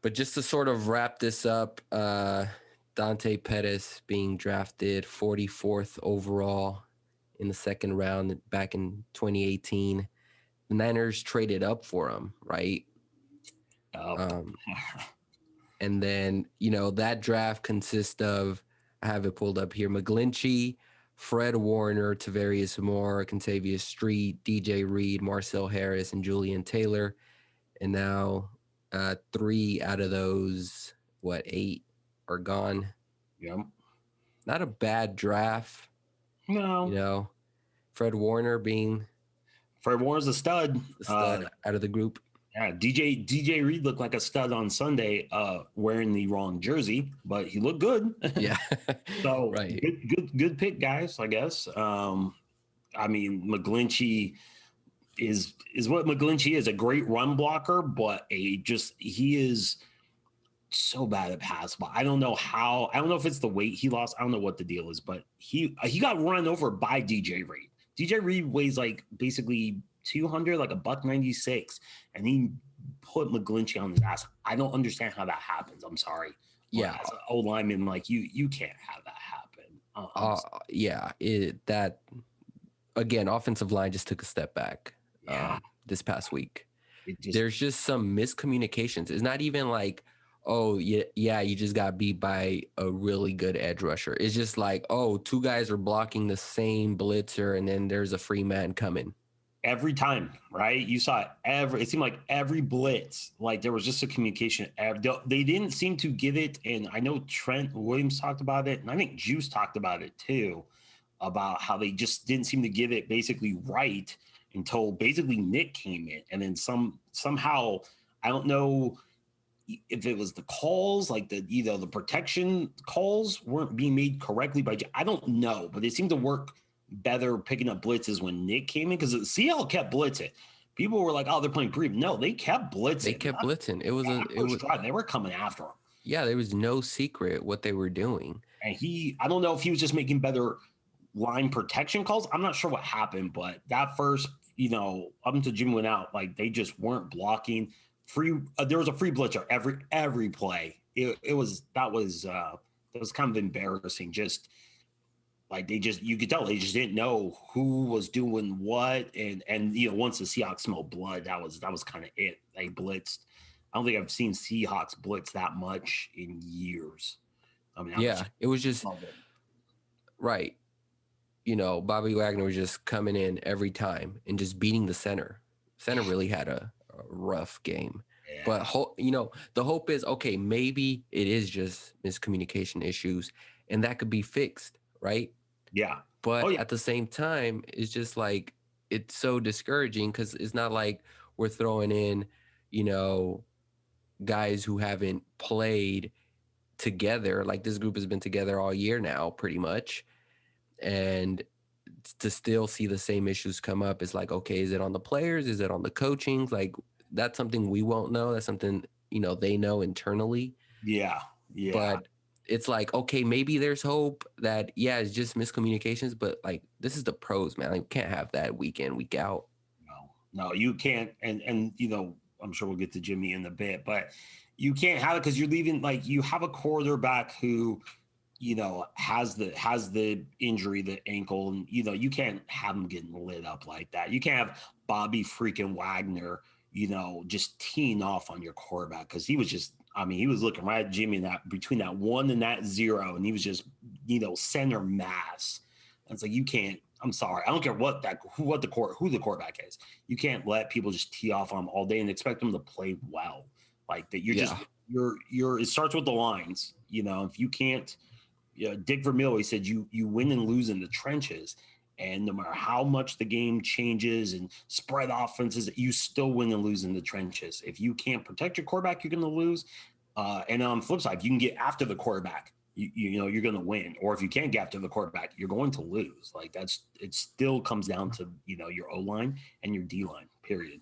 But just to sort of wrap this up, Dante Pettis being drafted 44th overall in the second round back in 2018. The Niners traded up for him, right? Um, and then, that draft consists of, I have it pulled up here, McGlinchey, Fred Warner, Tavarius Moore, Contavious Street, DJ Reed, Marcel Harris, and Julian Taylor. And now 3 out of those, 8 are gone. Yep. Not a bad draft. No. Fred Warner's a stud. the stud out of the group. Yeah, DJ Reed looked like a stud on Sunday, wearing the wrong jersey, but he looked good. Yeah. So right. Good pick, guys, I guess. McGlinchey is what McGlinchey is, a great run blocker, but he is so bad at pass ball. I don't know if it's the weight he lost. I don't know what the deal is, but he got run over by DJ Reed. DJ Reed weighs like basically 200, like $196, and he put McGlinchey on his ass. I don't understand how that happens. I'm sorry. Yeah. As an old lineman, like you can't have that happen. That again, offensive line just took a step back. This past week. There's just some miscommunications. It's not even like, oh, yeah, you just got beat by a really good edge rusher. It's just like, oh, 2 guys are blocking the same blitzer, and then there's a free man coming. Every time, right? You saw it seemed like every blitz, like there was just a communication. They didn't seem to get it. And I know Trent Williams talked about it, and I think Juice talked about it too, about how they just didn't seem to get it basically right until basically Nick came in. And then somehow, I don't know if it was the calls, like the protection calls weren't being made correctly I don't know, but they seemed to work better picking up blitzes when Nick came in, because Seattle kept blitzing. People were like, "Oh, they're playing pre." No, they kept blitzing. They were coming after him. Yeah, there was no secret what they were doing. And I don't know if he was just making better line protection calls. I'm not sure what happened, but that first, up until Jim went out, like they just weren't blocking. There was a free blitzer every play. That was kind of embarrassing. Just like you could tell they just didn't know who was doing what, and once the Seahawks smelled blood, that was kind of it. They blitzed. I don't think I've seen Seahawks blitz that much in years. I mean, it was just right. Bobby Wagner was just coming in every time and just beating the center. Center really had a rough game. Yeah. But the hope is, okay, maybe it is just miscommunication issues, and that could be fixed, right? Yeah. But at the same time, it's just like, it's so discouraging, because it's not like we're throwing in, guys who haven't played together. Like, this group has been together all year now, pretty much. And to still see the same issues come up, is like, okay, is it on the players? Is it on the coaching? Like, that's something we won't know. That's something, they know internally. Yeah. Yeah. But it's like, okay, maybe there's hope that, it's just miscommunications, but like, this is the pros, man. Like, you can't have that week in, week out. No, you can't. And I'm sure we'll get to Jimmy in a bit, but you can't have it, because you're leaving, like, you have a quarterback who, has the injury, the ankle, and, you can't have him getting lit up like that. You can't have Bobby freaking Wagner, just teeing off on your quarterback, because he was just, he was looking right at Jimmy between that 1 and that 0, and he was just, center mass. And it's like, you can't. I'm sorry, I don't care who the quarterback is. You can't let people just tee off on him all day and expect them to play well. Like that, you're. It starts with the lines. If you can't. Dick Vermeil, he said, you win and lose in the trenches. And no matter how much the game changes and spread offenses, you still win and lose in the trenches. If you can't protect your quarterback, you're going to lose. And on the flip side, if you can get after the quarterback, you're going to win. Or if you can't get after the quarterback, you're going to lose. Like it still comes down to, your O-line and your D-line, period.